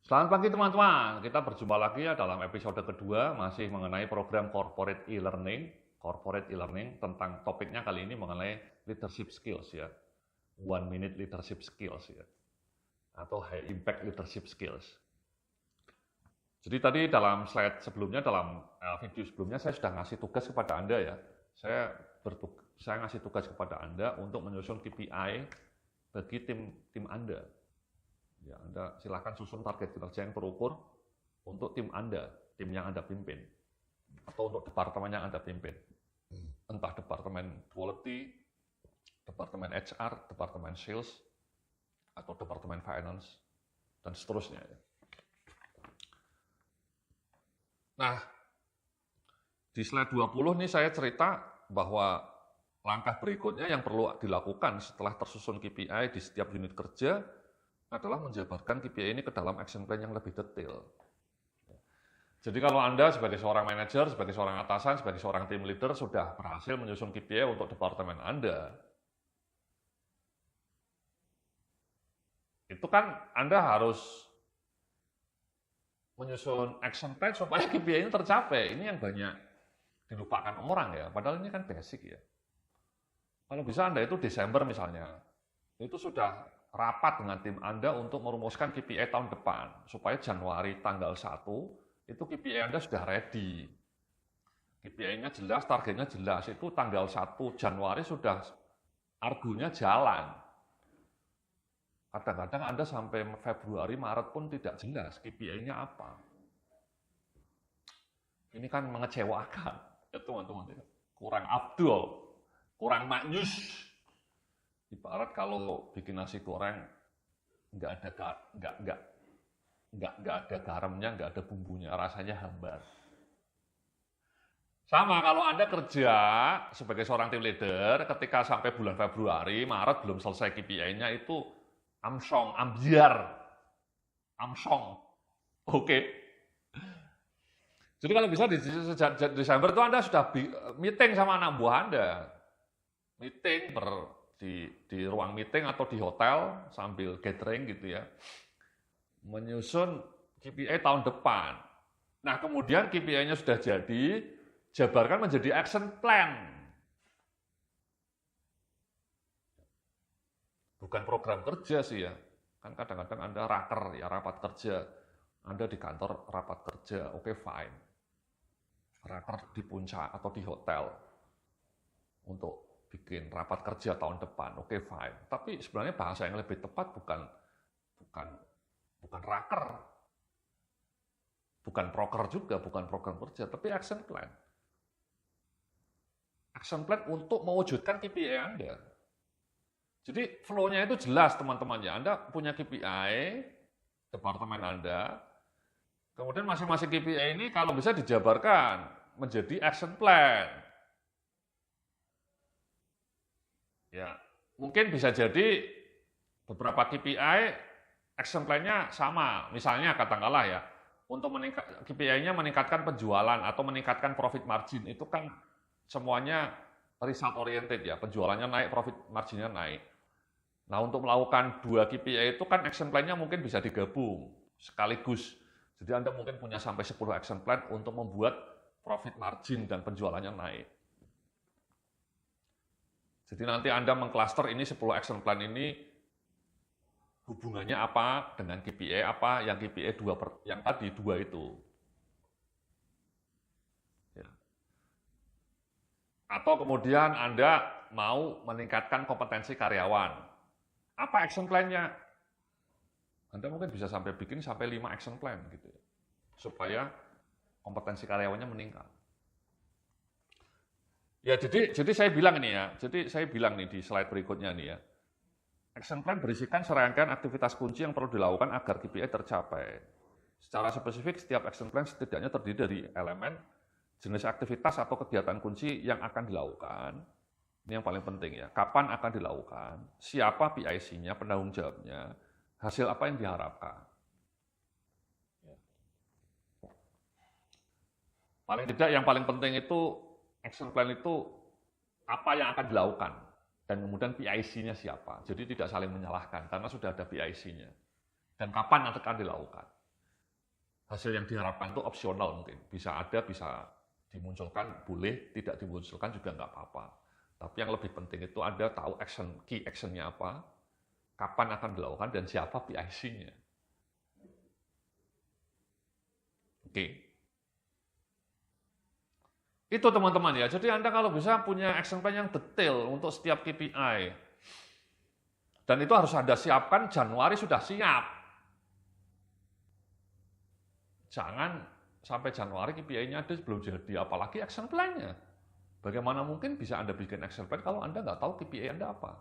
Selamat pagi teman-teman, kita berjumpa lagi ya dalam episode kedua masih mengenai program Corporate e-learning tentang topiknya kali ini mengenai leadership skills ya, 1 minute leadership skills ya, atau high impact leadership skills. Jadi tadi dalam slide sebelumnya, dalam video sebelumnya saya sudah ngasih tugas kepada Anda ya, saya ngasih tugas kepada Anda untuk menyusun KPI bagi tim Anda. Ya, Anda silahkan susun target kinerja yang terukur untuk tim Anda, tim yang Anda pimpin, atau untuk departemen yang Anda pimpin. Entah departemen quality, departemen HR, departemen sales, atau departemen finance, dan seterusnya. Nah, di slide 20 nih saya cerita bahwa langkah berikutnya yang perlu dilakukan setelah tersusun KPI di setiap unit kerja adalah menjabarkan KPI ini ke dalam action plan yang lebih detail. Jadi kalau Anda sebagai seorang manajer, sebagai seorang atasan, sebagai seorang team leader sudah berhasil menyusun KPI untuk departemen Anda, itu kan Anda harus menyusun action plan supaya KPI ini tercapai. Ini yang banyak dilupakan orang ya, padahal ini kan basic ya. Kalau bisa Anda itu Desember misalnya, itu sudah rapat dengan tim Anda untuk merumuskan KPI tahun depan, supaya Januari tanggal 1, itu KPI Anda sudah ready. KPI-nya jelas, targetnya jelas, itu tanggal 1 Januari sudah argunya jalan. Kadang-kadang Anda sampai Februari, Maret pun tidak jelas KPI-nya apa. Ini kan mengecewakan, ya teman-teman. Kurang abdul, kurang maknyus. Ibarat kalau bikin nasi goreng nggak ada garamnya, nggak ada bumbunya, rasanya hambar. Sama kalau Anda kerja sebagai seorang tim leader, ketika sampai bulan Februari, Maret belum selesai KPI-nya itu amsong, ambiar, amsong. Oke. Jadi kalau bisa di Desember itu Anda sudah meeting sama anak buah Anda. Meeting di ruang meeting atau di hotel sambil gathering gitu ya, menyusun KPI tahun depan. Nah kemudian KPI-nya sudah jadi, jabarkan menjadi action plan. Bukan program kerja sih ya, kan kadang-kadang Anda raker ya, rapat kerja. Anda di kantor rapat kerja, oke fine. Raker di puncak atau di hotel untuk bikin rapat kerja tahun depan, oke fine. Tapi sebenarnya bahasa yang lebih tepat bukan raker, bukan proker juga, bukan program kerja, tapi action plan. Action plan untuk mewujudkan KPI Anda. Jadi flow-nya itu jelas teman-temannya. Anda punya KPI, departemen Anda, kemudian masing-masing KPI ini kalau bisa dijabarkan menjadi action plan. Ya, mungkin bisa jadi beberapa KPI action plan-nya sama. Misalnya katakanlah ya, untuk KPI-nya meningkatkan penjualan atau meningkatkan profit margin, itu kan semuanya result oriented ya, penjualannya naik, profit marginnya naik. Nah, untuk melakukan 2 KPI itu kan action plan-nya mungkin bisa digabung sekaligus. Jadi Anda mungkin punya sampai 10 action plan untuk membuat profit margin dan penjualannya naik. Jadi nanti Anda mengklaster ini 10 action plan ini hubungannya apa dengan KPI apa, yang KPI 2 yang tadi 2 itu. Ya. Atau kemudian Anda mau meningkatkan kompetensi karyawan. Apa action plan-nya? Anda mungkin bisa sampai bikin sampai 5 action plan gitu ya. Supaya kompetensi karyawannya meningkat. Ya, jadi saya bilang ini ya, jadi saya bilang nih di slide berikutnya nih ya, action plan berisikan serangkaian aktivitas kunci yang perlu dilakukan agar KPI tercapai. Secara spesifik, setiap action plan setidaknya terdiri dari elemen, jenis aktivitas atau kegiatan kunci yang akan dilakukan. Ini yang paling penting ya, kapan akan dilakukan, siapa PIC-nya, penanggung jawabnya, hasil apa yang diharapkan. Paling tidak yang paling penting itu action plan itu apa yang akan dilakukan dan kemudian PIC-nya siapa. Jadi tidak saling menyalahkan karena sudah ada PIC-nya. Dan kapan akan dilakukan. hasil yang diharapkan itu opsional mungkin. Bisa ada, bisa dimunculkan, boleh, tidak dimunculkan juga nggak apa-apa. Tapi yang lebih penting itu ada tahu key action-nya apa, kapan akan dilakukan, dan siapa PIC-nya. Oke. Itu teman-teman ya, jadi Anda kalau bisa punya action plan yang detail untuk setiap KPI. Dan itu harus Anda siapkan Januari sudah siap. Jangan sampai Januari KPI-nya ada belum jadi, apalagi action plan-nya. Bagaimana mungkin bisa Anda bikin action plan kalau Anda nggak tahu KPI Anda apa?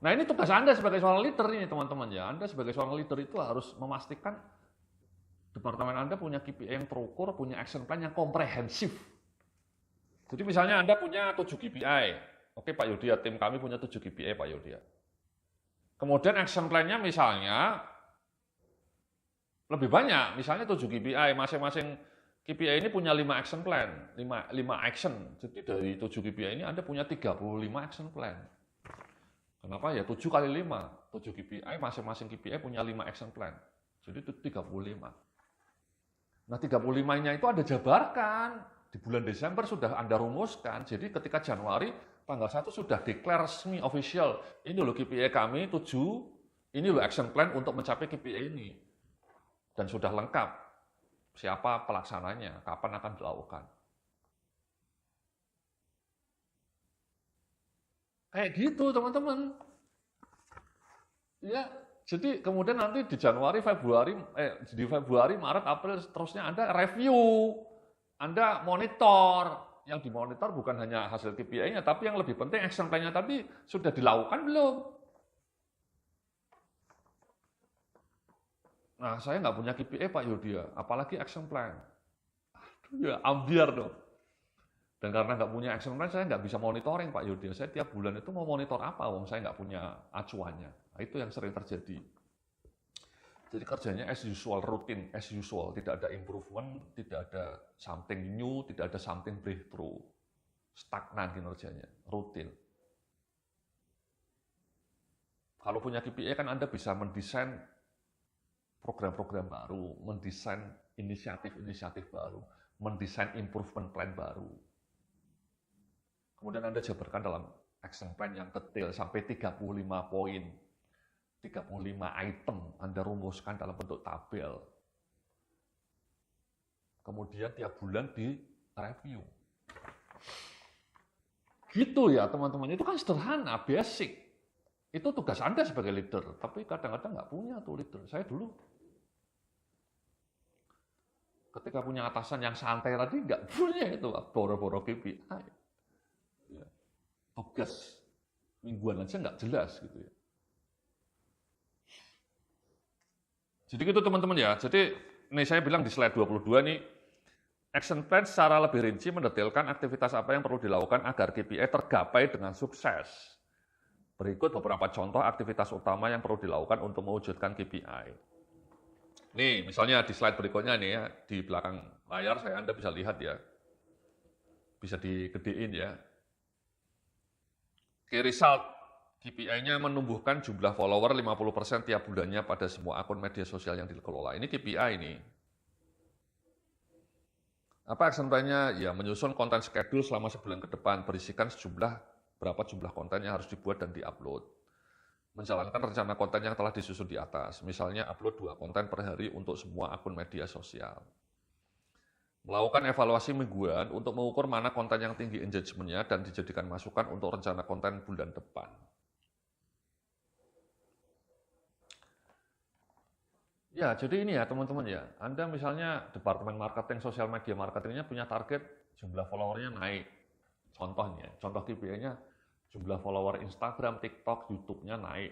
Nah ini tugas Anda sebagai seorang leader ini teman-teman ya. Anda sebagai seorang leader itu harus memastikan departemen Anda punya KPI yang terukur, punya action plan yang komprehensif. Jadi misalnya Anda punya 7 KPI. Oke Pak Yudhya, tim kami punya 7 KPI Pak Yudhya. Kemudian action plan-nya misalnya lebih banyak, misalnya 7 KPI, masing-masing KPI ini punya 5 action plan, 5 action. Jadi dari 7 KPI ini Anda punya 35 action plan. Kenapa ya? 7 kali 5, 7 KPI, masing-masing KPI punya 5 action plan. Jadi itu 35. Nah 35-nya itu Anda jabarkan, di bulan Desember sudah Anda rumuskan, jadi ketika Januari, tanggal 1 sudah declare resmi, official, ini loh KPI kami 7, ini loh action plan untuk mencapai KPI ini. Dan sudah lengkap, siapa pelaksananya, kapan akan dilakukan. Kayak gitu teman-teman. Ya, jadi kemudian nanti di Januari, Februari, Maret, April, seterusnya Anda review, Anda monitor. Yang dimonitor bukan hanya hasil KPI-nya, tapi yang lebih penting action plan-nya tadi sudah dilakukan belum? Nah, saya nggak punya KPI Pak Yudhya, apalagi action plan. Aduh ya, ambiar dong. Dan karena nggak punya action plan, saya nggak bisa monitoring Pak Yudhya. Saya tiap bulan itu mau monitor apa, wong saya nggak punya acuannya. Nah, itu yang sering terjadi. Jadi kerjanya as usual, rutin, as usual. Tidak ada improvement, tidak ada something new, tidak ada something breakthrough. Stagnan kinerjanya, rutin. Kalau punya KPI kan Anda bisa mendesain program-program baru, mendesain inisiatif-inisiatif baru, mendesain improvement plan baru. Kemudian Anda jabarkan dalam action plan yang detail sampai 35 poin. 35 item Anda rumuskan dalam bentuk tabel. Kemudian tiap bulan di review. Gitu ya teman-teman, itu kan sederhana, basic. Itu tugas Anda sebagai leader, tapi kadang-kadang nggak punya tuh leader. Saya dulu ketika punya atasan yang santai tadi nggak punya itu, boro-boro KPI. Ya. Tugas mingguan aja nggak jelas gitu ya. Jadi gitu teman-teman ya. Jadi ini saya bilang di slide 22 nih, action plan secara lebih rinci mendetailkan aktivitas apa yang perlu dilakukan agar KPI tergapai dengan sukses. Berikut beberapa contoh aktivitas utama yang perlu dilakukan untuk mewujudkan KPI. Nih, misalnya di slide berikutnya nih ya, di belakang layar Anda bisa lihat ya. Bisa digedein ya. Key result KPI-nya menumbuhkan jumlah follower 50% tiap bulannya pada semua akun media sosial yang dikelola. Ini KPI ini. Apa action plan-nya? Ya, menyusun konten schedule selama sebulan ke depan, berisikan berapa jumlah konten yang harus dibuat dan diupload. Menjalankan rencana konten yang telah disusun di atas, misalnya upload 2 konten per hari untuk semua akun media sosial. Melakukan evaluasi mingguan untuk mengukur mana konten yang tinggi engagement-nya dan dijadikan masukan untuk rencana konten bulan depan. Ya, jadi ini ya teman-teman ya, Anda misalnya Departemen Marketing, Sosial Media Marketingnya punya target jumlah followernya naik. Contohnya, contoh KPI-nya jumlah follower Instagram, TikTok, YouTube-nya naik.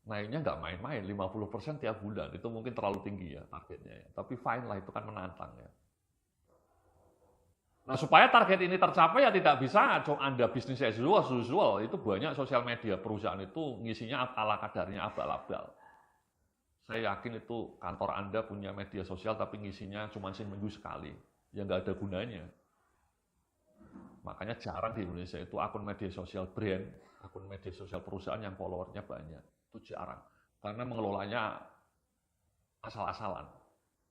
Naiknya nggak main-main, 50% tiap bulan. Itu mungkin terlalu tinggi ya targetnya ya. Tapi fine lah, itu kan menantang ya. Nah, supaya target ini tercapai ya tidak bisa Anda bisnis as usual. Itu banyak sosial media perusahaan itu ngisinya ala kadarnya, abal-abal. Saya yakin itu kantor Anda punya media sosial tapi ngisinya cuma seminggu sekali. Ya nggak ada gunanya. Makanya jarang di Indonesia itu akun media sosial brand, akun media sosial perusahaan yang followernya banyak. Itu jarang. Karena mengelolanya asal-asalan.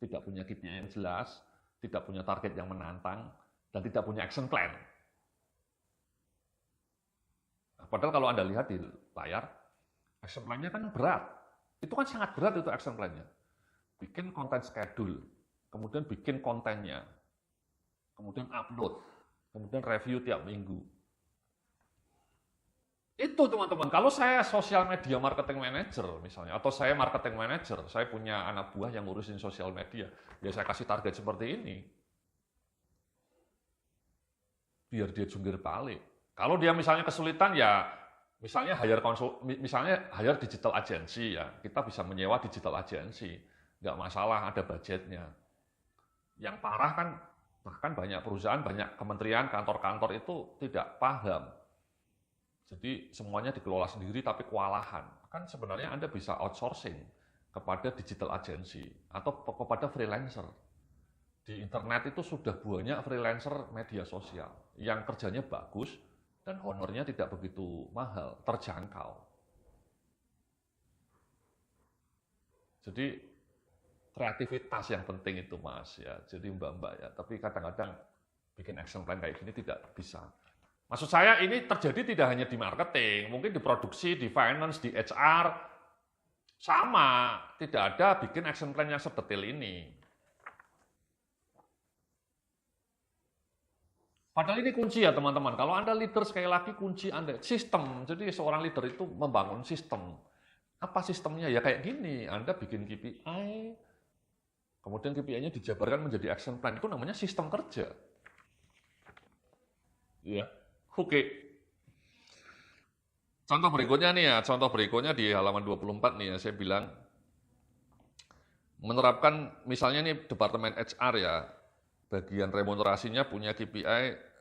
Tidak punya KPI yang jelas, tidak punya target yang menantang, dan tidak punya action plan. Padahal kalau Anda lihat di layar, action plan-nya kan berat. Itu kan sangat berat itu action plan-nya. Bikin konten schedule, kemudian bikin kontennya, kemudian upload, kemudian review tiap minggu. Itu teman-teman, kalau saya social media marketing manager misalnya, atau saya marketing manager, saya punya anak buah yang ngurusin sosial media, ya saya kasih target seperti ini. Biar dia jungkir balik. Kalau dia misalnya kesulitan ya, misalnya hire digital agency ya, kita bisa menyewa digital agency, nggak masalah, ada budgetnya. Yang parah kan, bahkan banyak perusahaan, banyak kementerian, kantor-kantor itu tidak paham. Jadi semuanya dikelola sendiri tapi kewalahan. Kan sebenarnya Anda bisa outsourcing kepada digital agency atau kepada freelancer. Di internet itu sudah banyak freelancer media sosial yang kerjanya bagus dan honornya tidak begitu mahal, terjangkau. Jadi kreativitas yang penting itu Mas ya. Jadi Mbak-mbak ya, tapi kadang-kadang bikin action plan kayak gini tidak bisa. Maksud saya ini terjadi tidak hanya di marketing, mungkin di produksi, di finance, di HR, sama. Tidak ada bikin action plan yang sedetail ini. Padahal ini kunci ya teman-teman. Kalau Anda leader, sekali lagi kunci Anda, sistem. Jadi seorang leader itu membangun sistem. Apa sistemnya? Ya kayak gini, Anda bikin KPI, kemudian KPI-nya dijabarkan menjadi action plan. Itu namanya sistem kerja. Ya. Oke. Contoh berikutnya nih ya, contoh berikutnya di halaman 24 nih ya, saya bilang menerapkan misalnya nih Departemen HR ya, bagian remunerasinya punya KPI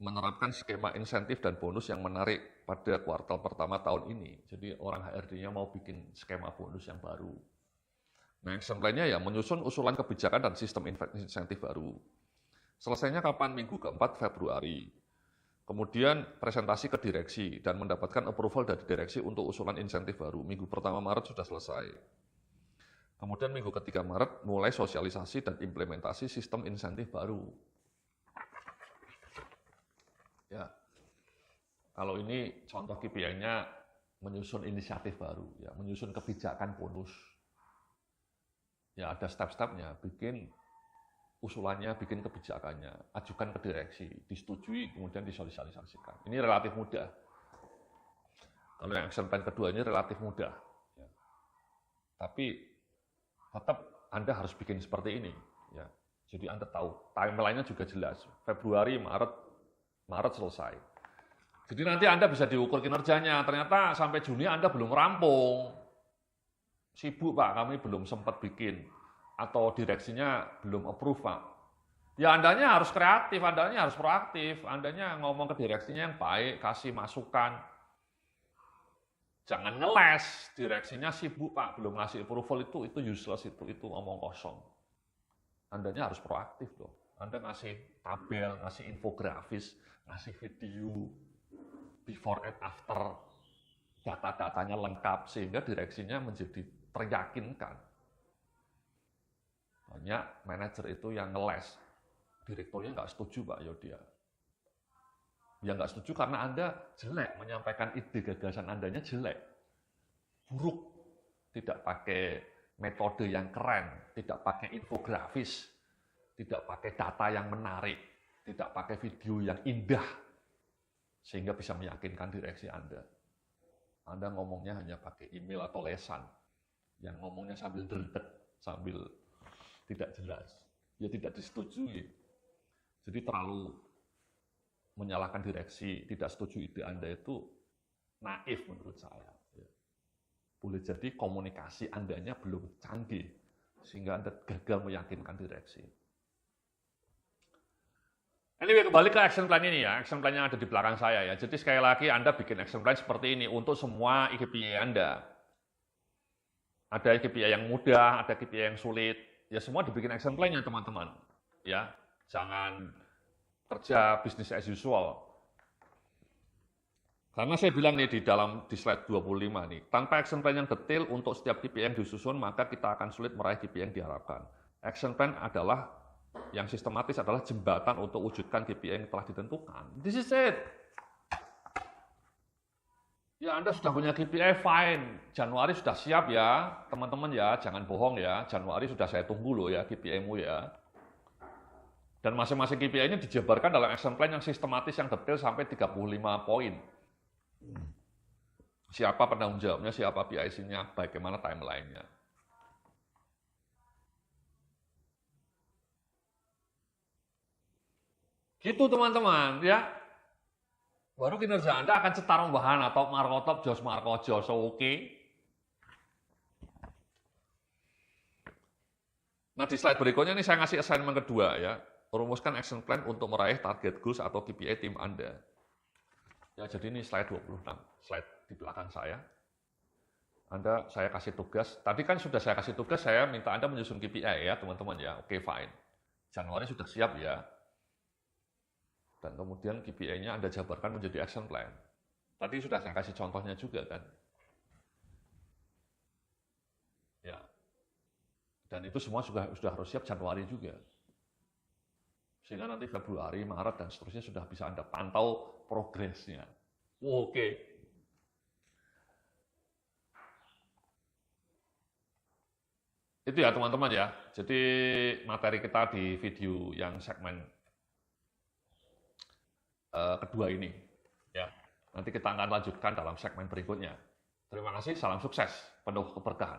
menerapkan skema insentif dan bonus yang menarik pada kuartal pertama tahun ini. Jadi orang HRD-nya mau bikin skema bonus yang baru. Nah, action plan-nya ya menyusun usulan kebijakan dan sistem insentif baru. Selesainya kapan? Minggu keempat Februari. Kemudian presentasi ke direksi dan mendapatkan approval dari direksi untuk usulan insentif baru. Minggu pertama Maret sudah selesai. Kemudian minggu ketiga Maret mulai sosialisasi dan implementasi sistem insentif baru. Ya, kalau ini contoh KPI-nya menyusun inisiatif baru, ya, menyusun kebijakan bonus. Ya ada step-stepnya, bikin usulannya, bikin kebijakannya, ajukan ke direksi, disetujui, kemudian disosialisasikan. Ini relatif mudah. Kalau yang action plan kedua ini relatif mudah. Ya. Tapi tetap Anda harus bikin seperti ini. Ya. Jadi Anda tahu, timeline-nya juga jelas. Februari, Maret selesai. Jadi nanti Anda bisa diukur kinerjanya. Ternyata sampai Juni Anda belum rampung. Sibuk Pak, kami belum sempat bikin. Atau direksinya belum approve Pak. Ya Andanya harus kreatif, Andanya harus proaktif, Andanya ngomong ke direksinya yang baik, kasih masukan. Jangan ngeles, direksinya sibuk Pak, belum ngasih approval itu useless, itu omong kosong. Andanya harus proaktif dong. Anda ngasih tabel, ngasih infografis, ngasih video, before and after, data-datanya lengkap, sehingga direksinya menjadi teryakinkan. Banyak manajer itu yang ngeles, direkturnya nggak setuju Pak Yodia. Ya nggak setuju karena Anda jelek, menyampaikan ide gagasan Andanya jelek, buruk, tidak pakai metode yang keren, tidak pakai infografis, tidak pakai data yang menarik, tidak pakai video yang indah, sehingga bisa meyakinkan direksi Anda. Anda ngomongnya hanya pakai email atau lesan, yang ngomongnya sambil derdek, sambil tidak jelas, ya tidak disetujui. Jadi terlalu menyalahkan direksi, tidak setuju ide Anda itu naif menurut saya. Boleh jadi komunikasi Andanya belum canggih, sehingga Anda gagal meyakinkan direksi. Anyway, kembali ke action plan ini ya, action plan yang ada di belakang saya ya. Jadi sekali lagi Anda bikin action plan seperti ini untuk semua KPI Anda. Ada KPI yang mudah, ada KPI yang sulit. Ya semua dibikin action plan-nya teman-teman. Ya, jangan kerja business as usual. Karena saya bilang nih di slide 25 nih, tanpa action plan yang detail untuk setiap KPI yang disusun, maka kita akan sulit meraih KPI yang diharapkan. Action plan adalah yang sistematis adalah jembatan untuk wujudkan KPI yang telah ditentukan. This is it. Ya Anda sudah punya KPI, fine. Januari sudah siap ya, teman-teman ya, jangan bohong ya. Januari sudah saya tunggu loh ya KPI-mu ya. Dan masing-masing KPI ini dijabarkan dalam action plan yang sistematis, yang detail sampai 35 poin. Siapa penanggung jawabnya, siapa PIC-nya, bagaimana timeline-nya. Gitu teman-teman ya. Baru kinerja Anda akan cetar bahan atau markotop jos markojo, so oke. Nah di slide berikutnya ini saya ngasih assignment kedua ya. Rumuskan action plan untuk meraih target goals atau KPI tim Anda. Ya jadi ini slide 26, slide di belakang saya. Saya kasih tugas, tadi kan sudah saya kasih tugas, saya minta Anda menyusun KPI ya teman-teman ya, oke fine. Januari sudah siap ya. Dan kemudian KPI-nya Anda jabarkan menjadi action plan. Tadi sudah saya kasih contohnya juga kan. Ya. Dan itu semua sudah harus siap Januari juga. Sehingga nanti Februari, Maret, dan seterusnya sudah bisa Anda pantau progresnya. Oke. Itu ya teman-teman ya. Jadi materi kita di video yang segmen kedua ini. Ya. Nanti kita akan lanjutkan dalam segmen berikutnya. Terima kasih, salam sukses, penuh keberkahan.